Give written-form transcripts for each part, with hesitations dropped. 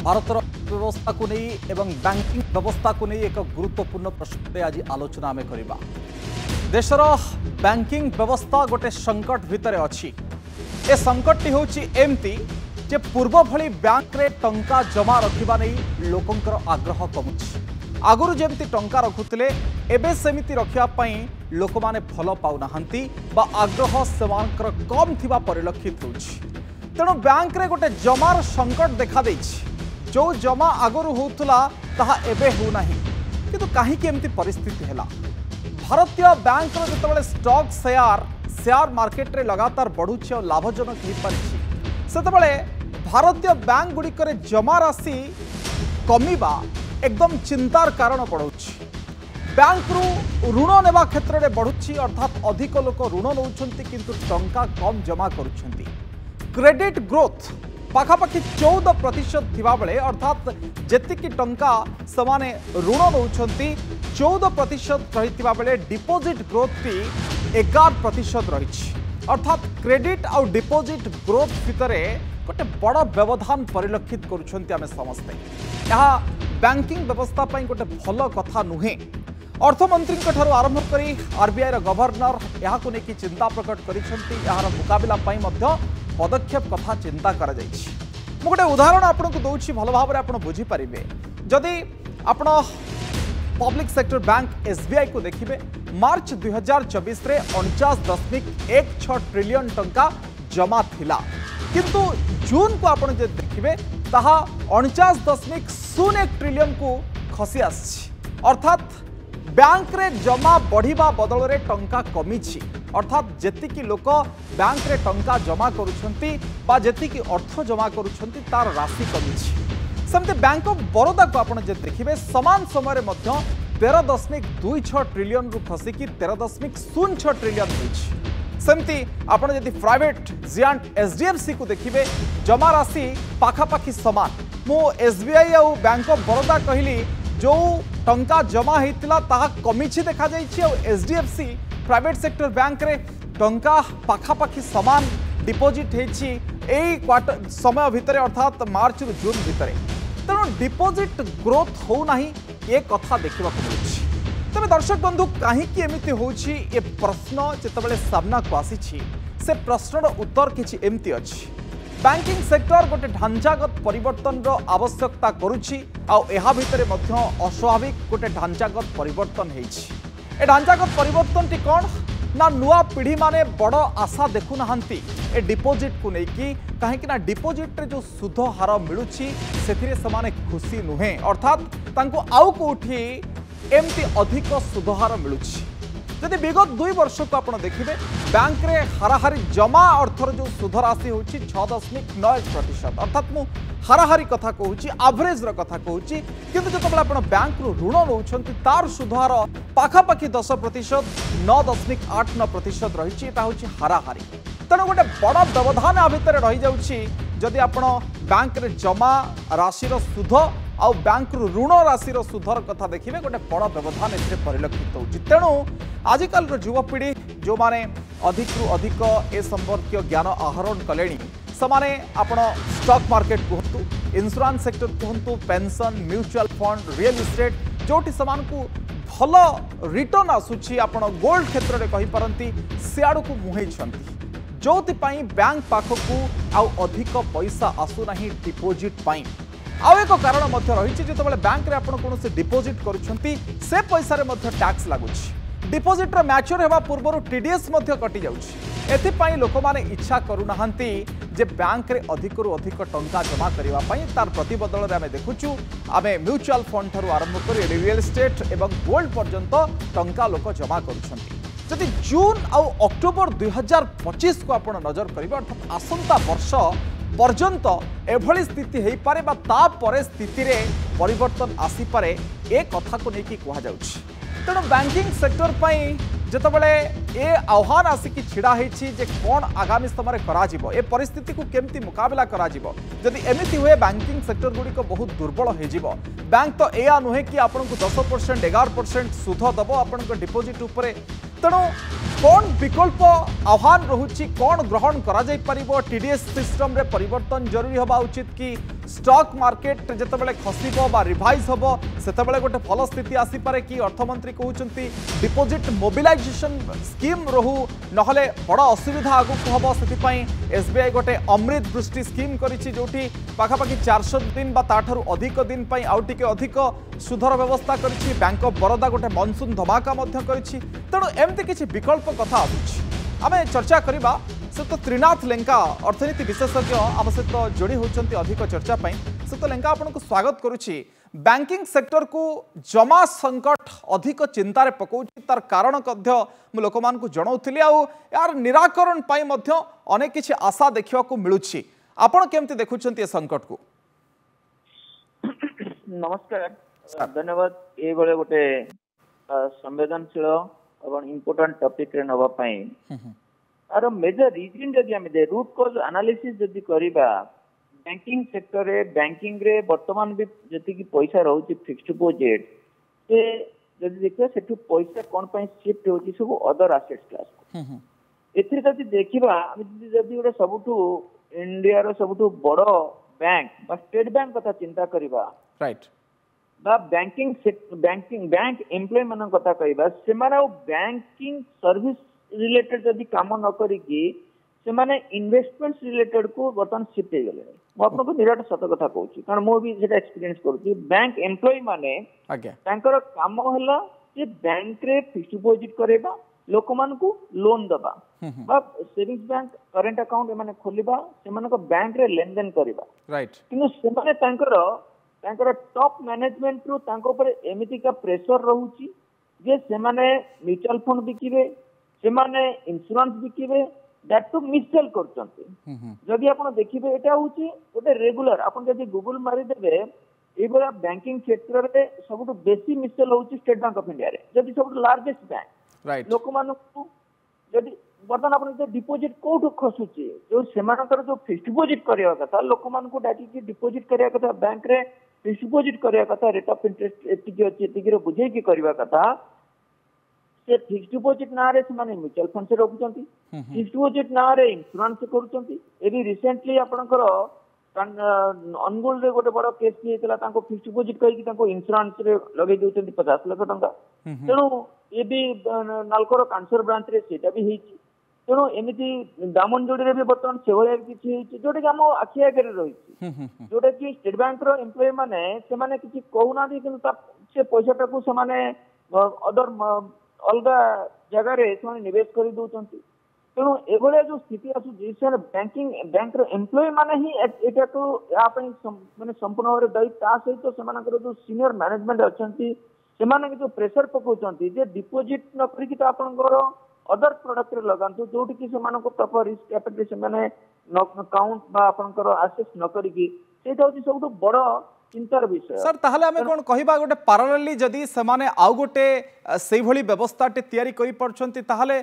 भारतर व्यवस्था को नहीं एवं बैंकिंग व्यवस्था को नहीं एक गुरुत्वपूर्ण प्रश्न आज आलोचना आम करवा। देशर बैंकिंग व्यवस्था गोटे संकट भितर अच्छी। ए संकट एमती जे पूर्व भली बैंक रे टंका जमा रखा नहीं लोकंकर आग्रह कमुची। आगुरी जमती टंका रखुले एबे सेमिति रखापी लोक मैंने भल पाऊना आग्रह से कम थिबा परिलक्षित होछि। तेणु बैंक रे गोटे जमार संकट देखा देछि। जो जमा आगुरी होउथला ताहा एबे हो नाही, किंतु काहेकि एमती परिस्थिति हैला। भारतीय बैंक रो जतबेले स्टॉक शेयर मार्केट रे लगातार बढ़ुछि और लाभजनक हो पारिछि, सेतबेले भारतीय बैंक गुड़िक जमा राशि कमिबा एकदम चिंतार कारण पड़ुछि। बैंक रु ऋण नेबा क्षेत्र में बढ़ुछि, अर्थात अधिक लोक ऋण नौछंती किंतु टंका कम जमा करुछंती। क्रेडिट ग्रोथ पाखापाखि 14% थिबा बेले, अर्थात जेतिकी टंका समाने ऋण नौछंती 14% रहिथिबा बेले डिपोजिट ग्रोथ भी 11% रहिछि। अर्थात क्रेडिट और डिपोजिट ग्रोथ भितरे गोटे बड़ व्यवधान परिलक्षित करुछंती आमे समस्ते। यह बैंकिंग व्यवस्था पई गोटे भल कथा नुहे। अर्थमंत्री ठारू आरंभ करी आरबीआई रो गवर्नर यह को लेकिन चिंता प्रकट करिसेंती। यार मुकाबला पई मध्य पदक्षेप कथा चिंता करा जायछि। मु गोटे उदाहरण आपन को दोछि, भल भाव रे आपन बुझी परिबे। जदि आपन पब्लिक सेक्टर बैंक एसबीआई को देखिबे, मार्च 2024 रे 49.16 ट्रिलियन टंका जमा थिला, किंतु जून को आपन जे देखिबे ताहा 49.01 ट्रिलियन को खसी आछि। अर्थात बैंक रे जमा बढ़िबा बदल रे टंका कमिछि। अर्थात जेतिकी लोक बैंक रे टंका जमा करुछंती बा जेतिकी अर्थ जमा करुछंती तार राशि कमिछि। सेमते बैंक ऑफ बरोदा को आपन जे देखिबे समान समय मध्य 13.26 ट्रिलियन रु खसिकी 13.06 ट्रिलियन होइछि। सेमती आपन यदि प्राइवेट जियांट एचडीएफसी को देखिबे जमा राशि पाखापाखि समान। मु एसबीआई और बैंक ऑफ बरोदा कहली जो टंका जमा होता ताहा कमिछि देखा जाइछि, और एचडीएफसी प्राइवेट सेक्टर बैंक रे टंका पाखापाखि समान डिपोजिट होइछि एई क्वार्टर समय भितर, अर्थात मार्च रु जून भितर। तेणु डिपोजिट ग्रोथ हो नाही ये कथा देखा मिलुछि। तबे दर्शक बंधु कहीं एमती होछि ये प्रश्न जितेबाला सामना को आसी से प्रश्नर उत्तर किछि एमती अछि। बैंकिंग सेक्टर गोटे ढांचागत परिवर्तन आवश्यकता करुछि, आउ एहा भितरे मध्य अस्वाभाविक गोटे ढांचागत परिवर्तन होइछि। ए ढांचागत परिवर्तन टी कोन ना नुआ पीढ़ी माने बड़ आशा देखु नाहंती ए डिपोजिट को लेकी, कहीं ना डिपोजिट रे जो सुध हार मिलुछि सेथिरे समाने खुशी नुहे। अर्थात तांको आउ कोठी एमती अधिक सुधहार मिलुछि। यदि विगत 2 वर्ष को आप देखिए बैंक रे हाराहारी जमा अर्थर जो सुध राशि होछि 6.9%। अर्थात मु हाराहारी कथा कहूँ, एवरेज कथा कहूँ, किंतु जो आप बैंक रु ऋण नौछंती तार सुधहार पाखापाखि 10% 9.89% रही हाराहारी। तेणु गोटे बड़ व्यवधान आ भितर रही जाउछि। जदि आप बैंक रे जमा राशि सुध आउ बैंक रु ऋण राशि सुधर कथा देखिए गोटे बड़ व्यवधान ए परिलक्षित होछि। तेणु आजिकल युवपीढ़ी जो माने अधिक रु अधिक ए संपर्क ज्ञान आहरण कले समाने आपण स्टॉक मार्केट कहतु, इंश्योरेंस सेक्टर कहतु, pension, mutual fund, real estate जोटी समान को भल रिटर्न आसुछि, आपण गोल्ड क्षेत्र में कहि पारंती सियाड़ को मुहेई जोथि बैंक पाखकू आउ अधिक पैसा आसुना डिपोजिट पाई। आउ एक कारण रही जो बैंक रे आपण कोनोसी डिपोजिट करुछंती से पैसा रे मध्य टैक्स लागुछि। डिपोजिट रे मैच्योर हेबा पूर्व टीडीएस मध्य कटि जाउछि। एथिपाई लोक माने इच्छा करूनाहांती जे बैंक रे अधिक रु अधिक टंका जमा करबा पई। तार प्रतिबदल रे आमे देखुछु आमे म्यूचुअल फंड थारु आरंभ करी रियल एस्टेट एवं गोल्ड पर्यंत टंका लोक जमा करुछंती। जदि जून आउ अक्टोबर 2025 को आपण नजर करिबा, अर्थात आसंता वर्ष पर्यंत एभली स्थिति हेई पारे बा तापरे स्थिति रे परिवर्तन आसी पारे ए कथा को लेकिन कहा जाउछि। तेणु बैंकिंग सेक्टर पई जतबेले ए आह्वान आसिकी छिड़ा होइछि जे कोन आगामी समय करा जिवो, ए परिस्थिति को केमती मुकाबला करा जिवो। जदि एमिति हुए बैंकिंग सेक्टर गुड़िक बहुत दुर्बल हो जिवो। बैंक तो एया नुहे कि आपनको 10% 11% सुध दबो आपनको डिपोजिट उपरे। तेणु कौन विकल्प आह्वान रहुछि, कौन ग्रहण करा जाई परिबो, टीडीएस सिस्टम रे परिवर्तन जरूरी हबा उचित कि स्टॉक मार्केट जितेबाला खसब बा रिभाइज हम से गोटे भल स्थिति आसीपे कि अर्थमंत्री कहते डिपोजिट मोबिलाइजेशन स्कीम रहू नहले बड़ असुविधा आगक हम से एसबीआई गोटे अमृत दृष्टि स्कीम करिछि जोठी पाखापाखि 400 दिन बा ताठारु अधिक दिन पई आउ टिके अधिक सुधर व्यवस्था करिछि। बैंक ऑफ बरोदा गोटे मनसून धमाका मध्य करिछि। तेणु एमती किछि विकल्प कथा आछि आमे चर्चा करिबा से तो त्रिनाथ लेंका अर्थनीति विशेषज्ञ आम सहित जोड़ी होती अधिक चर्चा से तो लेंका आपको स्वागत करुच्ची। बैंकिंग सेक्टर को जमा संकट अधिक चिंतार पकाउछि तार कारण लोक मानकु जणाउथिली आ यार निराकरण पाई मध्य अनेक किछि आशा देखिबा को मिलुछि। आपण केमति देखुछन्ती ए संकट को? नमस्कार, धन्यवाद। ए बळे गोटे संवेदनशील और इम्पोर्टेंट टॉपिक रे नबा पाई आर मेजर रीजन जदि आम दे रूट कॉज एनालिसिस जदि करिबा बैंकिंग सेक्टर रे बैंकिंग रे वर्तमान भी जति की पैसा रहउची फिक्स्ड डिपॉजिट से जदि देखिबा सेठु पैसा कोन पई शिफ्ट होची सब अदर एसेट्स क्लास एथि जदि देखिबा आम जदि गोटे सबुठु इंडिया रो सबुठु बड़ बैंक बा स्टेट बैंक कथा चिंता करिबा राइट बा बैंकिंग बैंक एम्प्लॉय मन कथा कहिबा से माने बैंकिंग सर्विस रिलेटेड जदि काम न करिकी से माने इन्वेस्टमेंट्स रिलेटेड को बर्तन शिफ्ट हो गले। मो आपको निराट सत कथा कहूची कारण मो भी सेटा एक्सपीरियंस करूची। बैंक एम्प्लॉय माने आज्ञा तांकर काम हला जे बैंक रे फिक्स्ड डिपॉजिट करेबा लोक मान को लोन दबा बा सेविंग्स बैंक करंट अकाउंट माने खोलिबा से माने को बैंक रे लेन देन करिबा राइट किनु से माने तांकर टॉप मैनेजमेंट रो तांको ऊपर एमिति का प्रेशर रहउची जे से माने म्यूचुअल फंड बिकिबे से माने इंश्योरेंस बिकिबे दैट टू मिससेल करचंती। जदि आपण देखिबे एटा होची ओटे रेगुलर आपण जदि गूगल मारि देबे ए बड़ा बैंकिंग सेक्टर रे सबटु बेसी मिससेल होची स्टेट बैंक ऑफ इंडिया रे जदि सबटु लार्जेस्ट बैंक राइट लोक मानकु जदि बर्तन आपण जे डिपॉजिट कोठु खसुची जो सेमानकर जो फिक्स्ड डिपॉजिट करिया कथा लोक मानकु डाटी की डिपॉजिट करिया कथा बैंक रे फिक्स्ड डिपॉजिट करिया कथा रेट ऑफ इंटरेस्ट एतिकी अछि एतिकी रे बुझे की करिया कथा से फिक्स्ड डिपॉजिट ना रे माने म्यूचुअल फंड से रखुचंती फिक्स्ड डिपॉजिट ना रे इंश्योरेंस से करूचंती। एबी रिसेंटली आपनकर अनुगुल रे गोटे बड़ केस हेतला तांको फिक्स्ड डिपॉजिट कहि कि तांको इंश्योरेंस रे लगै देउचंती 50 लाख टंका। तेणु ये भी नालकोर कैंसर ब्रांच रे सेटा भी हेची। तेणु एमिति दामनजोड़ी रे भी बर्तमान सेभलिया किछि हेची जोटे कि हम आखि आगे रही जोटे कि स्टेट बैंक रो एम्प्लॉय माने से माने किछि कहूना किंतु से पैसाटा को से माने अदर अलगा जगह रे से निवेश कर दउचंती। तेणु एभलिया जो स्थिति आसुची से बैंकिंग बैंक रो एम्प्लॉय माने ही एटा को या पई माने संपूर्ण भाव दायी ता सहित सेमानकर जो सीनियर मैनेजमेंट अछंती सेमाने जो प्रेशर पकाउचंती जे डिपॉजिट न करी कि आपनकर अदर प्रोडक्ट रे लगांतु जोटी कि सेमानको प्रॉपर रिस्क कैपिटल सेमाने काउंट बा आपनकर एसेस न करी कि सेटा होची सबटु बड़ चिंतार विषय। सर ताहले हमें कोन कहिबा गोटे पैरेलली जदी सेमाने आउ गोटे सेही भली व्यवस्था टे तयारी करि परछंती ताहले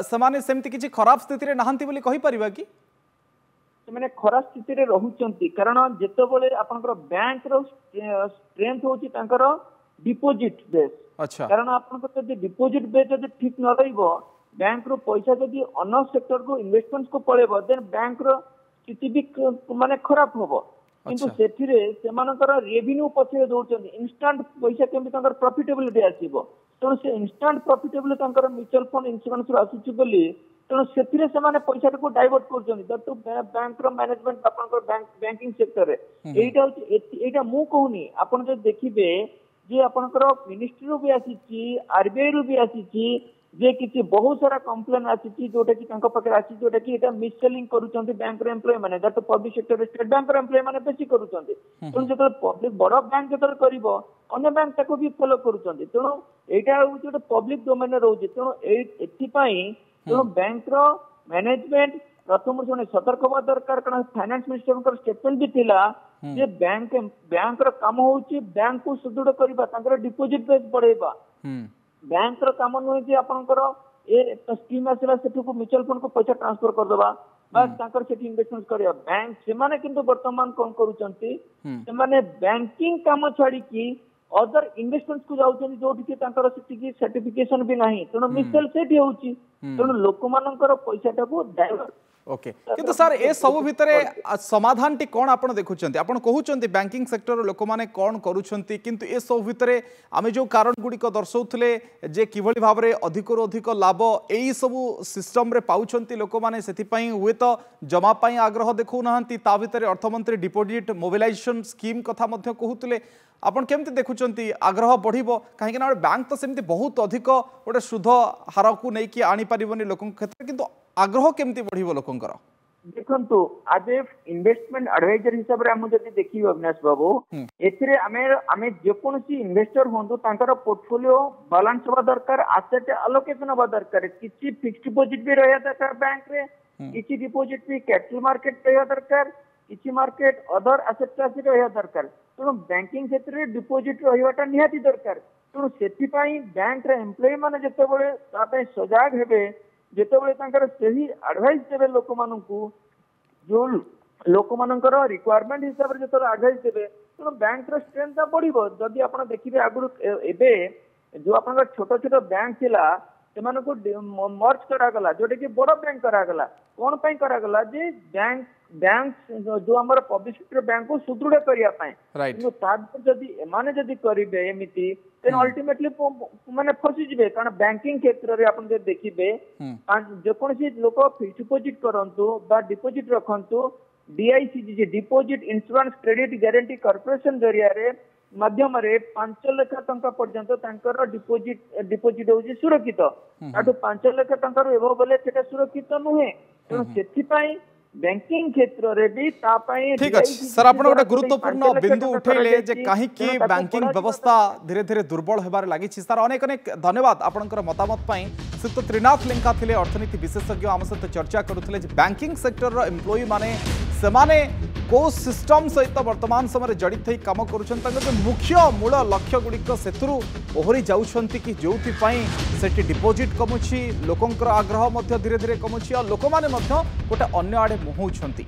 सेमाने सेमति किछि खराब स्थिति रे नाहंती बोली कहि परिबा कि सेमाने खराब स्थिति रे रहुचंती कारण जेतेबेले आपनकर बैंक रो स्ट्रेंथ होची तांकर डिपॉजिट बेस। अच्छा कारण आपनकर जदी डिपॉजिट बेस जदी ठीक न रहिबो बैंक रो पैसा जदी अन्य सेक्टर को इन्वेस्टमेंट्स को पळेबो देन बैंक रो स्थिति भी माने खराब होबो किंतु सेथिरे सेमानकर रेवेन्यू पछे दउचंती इंस्टेंट पैसा केमि तांकर प्रॉफिटेबिलिटी आसीबो तेणु से इंस्टेंट प्रॉफिटेबिलिटी तांकर म्यूचुअल फंड इंश्योरेंस रो आसुची बोली तेणु सेथिरे सेमाने पैसा को डाइवर्ट करचंती दैट टू बैंक रो मैनेजमेंट आपनकर बैंकिंग सेक्टर रे एटा होची एटा मु कहूनी आपन जे देखिबे जे आपनकर मिनिस्ट्री रो भी आसीची आरबीआई रो भी आसीची जे किछि बहुत सारा कंप्लेन आसीची जोटा कि तांको पकड़ आसी जोटा कि एटा मिस सेलिंग करूचंती बैंक रो एम्प्लॉय माने दैट पब्लिक सेक्टर रे स्टेट बैंक रो एम्प्लॉय माने बेसी करूचंती तेणु जत पब्लिक बड़ बैंक जत करिवो अन्य बैंक ताको भी फॉलो करूचंती तेणु एटा होची गोटे पब्लिक डोमेन रे रहउची तेणु एथि पई तेणु बैंक रो मैनेजमेंट प्रथम जने सतर्क होबा दरकार कारण फाइनेंस मिनिस्टर को स्टेटमेंट भी थिला जे बैंक रो काम होची बैंक को सुदृढ़ करबा तांकर डिपॉजिट बेस बढ़ेबा बैंक रो काम न जे आपनकर ए स्कीम आसला सेठु को म्यूचुअल फंड को पैसा ट्रांसफर कर दबा बस तांकर सेठी इन्वेस्टमेंट करिया बैंक से माने किंतु वर्तमान कोन करूचंती से माने बैंकिंग काम छाडी की अदर इन्वेस्टमेंट्स को जाउचंती जोठी कि तांकर सेठी की सर्टिफिकेशन भी नाही तेणु मिससेल सेठी होउची तेणु लोक मानकर पैसाटा को डाइवर्ट ओके किंतु सर ए सब भितरे समाधान टी कौन आपण देखुचंती आपण कहउचंती बैंकिंग सेक्टर लोक माने कौन करूचंती किंतु ए सब भितरे आमे जो कारण गुडी को दर्शौथले जे किभली भाबरे अधिक रो अधिक लाभ एई सब सिस्टम रे पाउचंती लोक माने सेति पई हुए तो जमा पई आग्रह देखौ नहंती ता भितरे अर्थमंत्री डिपोजिट मोबिलाइजेशन स्कीम कथा मध्ये कहउतले आपण केमती देखुचंती आग्रह बढ़िबो काहे ना बैंक तो सेमती बहुत अधिक गोटे सुध हार को नहीं कि आनी परिबनी लोकन क्षेत्र किंतु आग्रह केमती बढ़िबो लोकंकर देखंतु आज इन्वेस्टमेंट एडवाइजर हिसाब रे हम जदी देखियो अविनाश बाबू एथिरे आमे जे कोनसी इन्वेस्टर होंदु तांकर पोर्टफोलियो बैलेंस होबा दरकार एसेट एलोकेशन होबा दरकार किछि फिक्स्ड डिपॉजिट भी रहया दरकार बैंक रे किछि डिपॉजिट भी कैपिटल मार्केट रहया दरकार किछि मार्केट अदर एसेट क्लास रहया दरकार तेणु बैंकिंग क्षेत्र में डिपोजिट रहिवाटा निहाती दरकार तेणु सेति पई बैंक रे एम्प्लॉय माने जते बळे तापे सजाग हेबे जते बळे तांकर सही एडवाइस देबे लोक माननकु जो लोक माननकर रिक्वायरमेंट हिसाब रे जते एडवाइस देबे तेणु बैंक रो स्ट्रेंथ बढ़िबो जदी आपण देखिबे आगुर एबे जो आपण छोट छोट बैंक थिला सेमान को मर्ज करा गला जोटे कि बड़ बैंक करा गला कोन पई करा गला जे बैंक जो हमर पब्लिक सेक्टर बैंक को सुदृढ़ करिया पाए किंतु ताद जदी एमाने जदी करिबे एमिति देन अल्टीमेटली माने फसी जिबे कारण बैंकिंग क्षेत्र रे आपण जे देखिबे जे कोनसी लोक फिक्स्ड डिपॉजिट करंतु बा डिपॉजिट रखंतु DIC deposit insurance credit guarantee corporation जरिया रे माध्यम रे 5 लाख टंका पर्यंत तांकर डिपॉजिट होची सुरक्षित आटो 5 लाख टंका रो एबो बोले सेटा सुरक्षित नुहे तेणु सेथि पई बैंकिंग क्षेत्र रे भी ता पई ठीक अछि सर आपण गोटे गुरुत्वपूर्ण बिंदु उठैले जे काहे कि बैंकिंग व्यवस्था धीरे धीरे दुर्बल हेबार लागि छी सर अनेक अनेक धन्यवाद आपनकर मतामत पई श्रीयुत त्रिनाथ लेंका थिले अर्थनीति विशेषज्ञ आम सहित चर्चा करुथिले जे बैंकिंग सेक्टर रो एम्प्लॉई माने को सिस्टम सहित वर्तमान समय जड़ित होई काम करूछन तांकर मुख्य मूल लक्ष्य गुड़िक सेथुरु ओहरी जाउछंती कि जोथि पई सेठी डिपॉजिट कमुछि लोकंकर आग्रह मध्य धीरे धीरे कमुछि और लोक माने मध्य गोटे अन्य आड़े मुहौछंती।